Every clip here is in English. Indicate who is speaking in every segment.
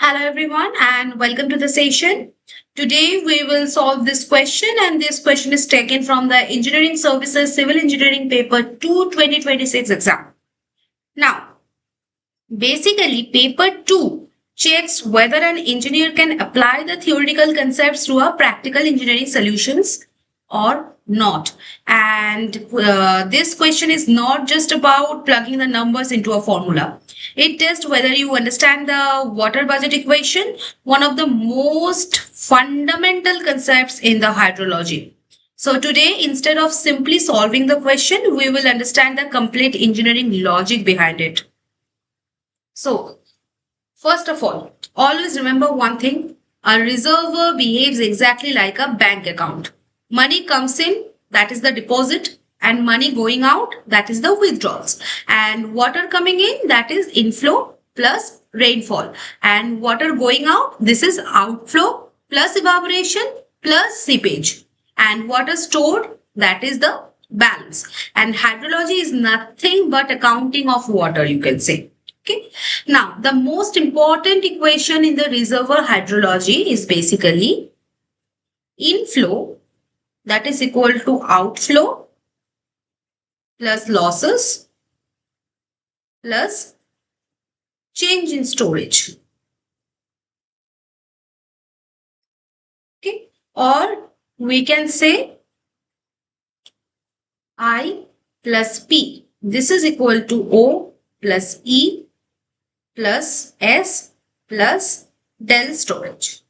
Speaker 1: Hello everyone and welcome to the session. Today we will solve this question and this question is taken from the Engineering Services Civil Engineering Paper 2 2026 exam. Now, basically paper 2 checks whether an engineer can apply the theoretical concepts to a practical engineering solutions or not. And this question is not just about plugging the numbers into a formula. It tests whether you understand the water budget equation, one of the most fundamental concepts in the hydrology. So today, instead of simply solving the question, we will understand the complete engineering logic behind it. So, first of all, always remember one thing. A reservoir behaves exactly like a bank account. Money comes in, that is the deposit, and money going out, that is the withdrawals. And water coming in, that is inflow plus rainfall. And water going out, this is outflow plus evaporation plus seepage. And water stored, that is the balance. And hydrology is nothing but accounting of water, you can say. Okay. Now, the most important equation in the reservoir hydrology is basically inflow, that is equal to outflow plus losses plus change in storage. Okay. Or we can say I plus P. This is equal to O plus E plus S plus del storage.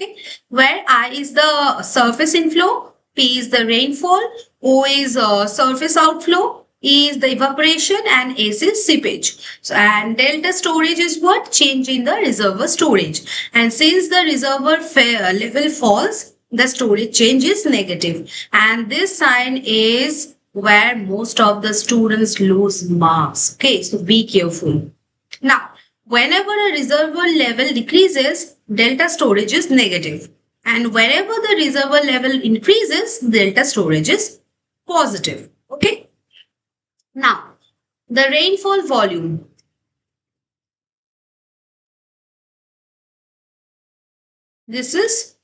Speaker 1: Okay. Where I is the surface inflow, P is the rainfall, O is surface outflow, E is the evaporation and S is seepage. So, and delta storage is what? Change in the reservoir storage. And since the reservoir level falls, the storage change is negative. And this sign is where most of the students lose marks. Okay, so be careful. Now, whenever a reservoir level decreases, delta storage is negative. And wherever the reservoir level increases, delta storage is positive. Okay. Now, the rainfall volume. This is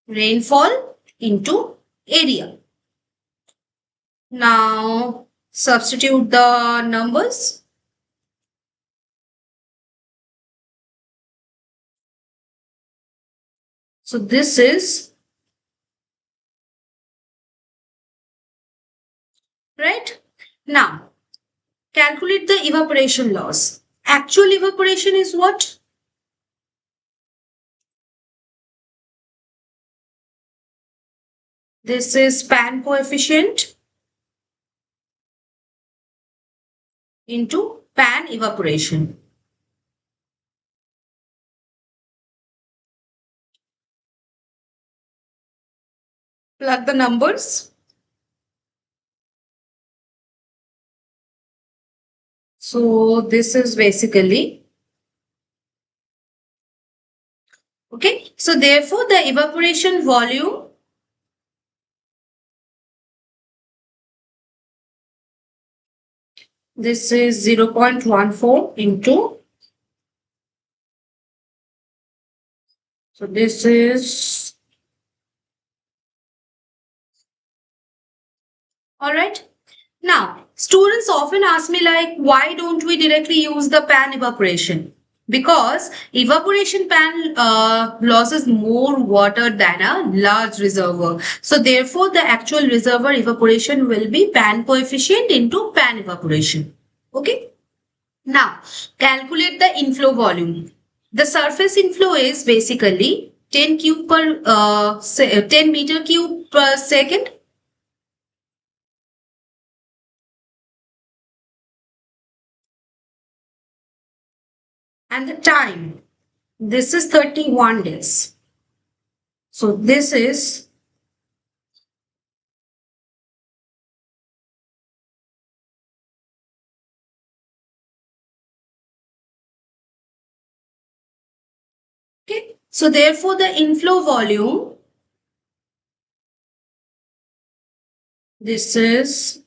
Speaker 1: rainfall into area. Now, substitute the numbers. So, this is right. Now, calculate the evaporation loss. Actual evaporation is what? This is span coefficient into pan evaporation. Plug the numbers. So this is basically, okay. So therefore the evaporation volume this is 0.14 into, so this is, all right. Now, students often ask me like, why don't we directly use the pan evaporation? Because evaporation pan loses more water than a large reservoir. So therefore, the actual reservoir evaporation will be pan coefficient into pan evaporation. Okay. Now, calculate the inflow volume. The surface inflow is basically 10 cube per 10 meter cube per second. And the time, this is 31 days. So this is okay. So therefore the inflow volume, this is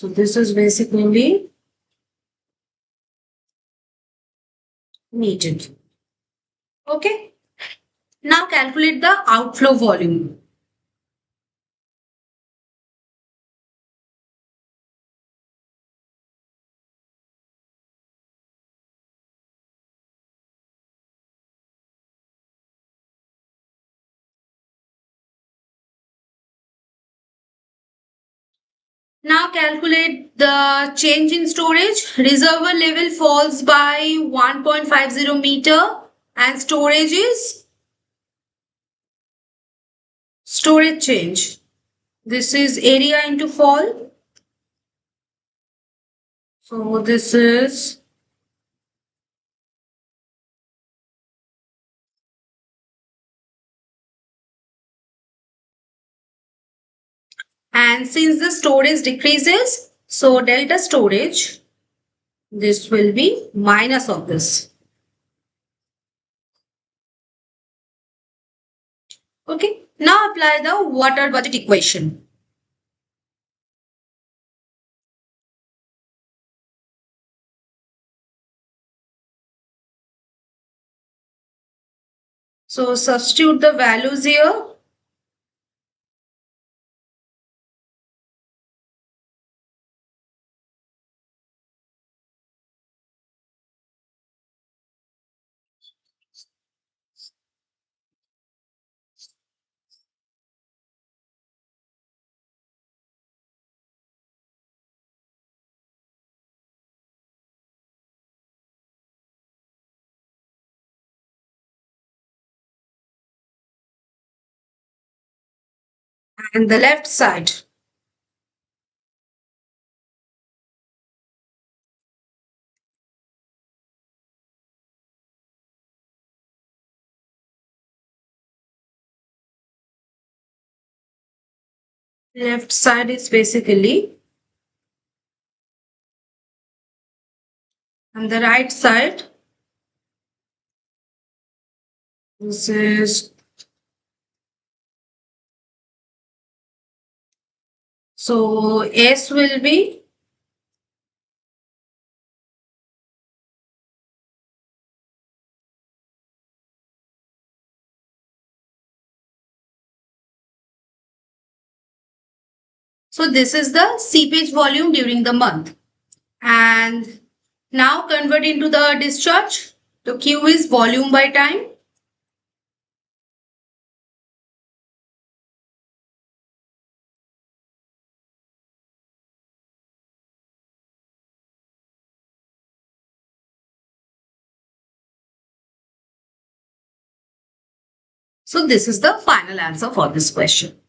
Speaker 1: So this is basically needed. Okay. Now calculate the outflow volume. Now calculate the change in storage. Reservoir level falls by 1.50 meter and storage is storage change. This is area into fall. So this is and since the storage decreases, so delta storage, this will be minus of this. Okay. Now apply the water budget equation. So substitute the values here. And the left side. Left side is basically and the right side. This is so S will be so this is the seepage volume during the month. And now convert into the discharge. The Q is volume by time. So this is the final answer for this question.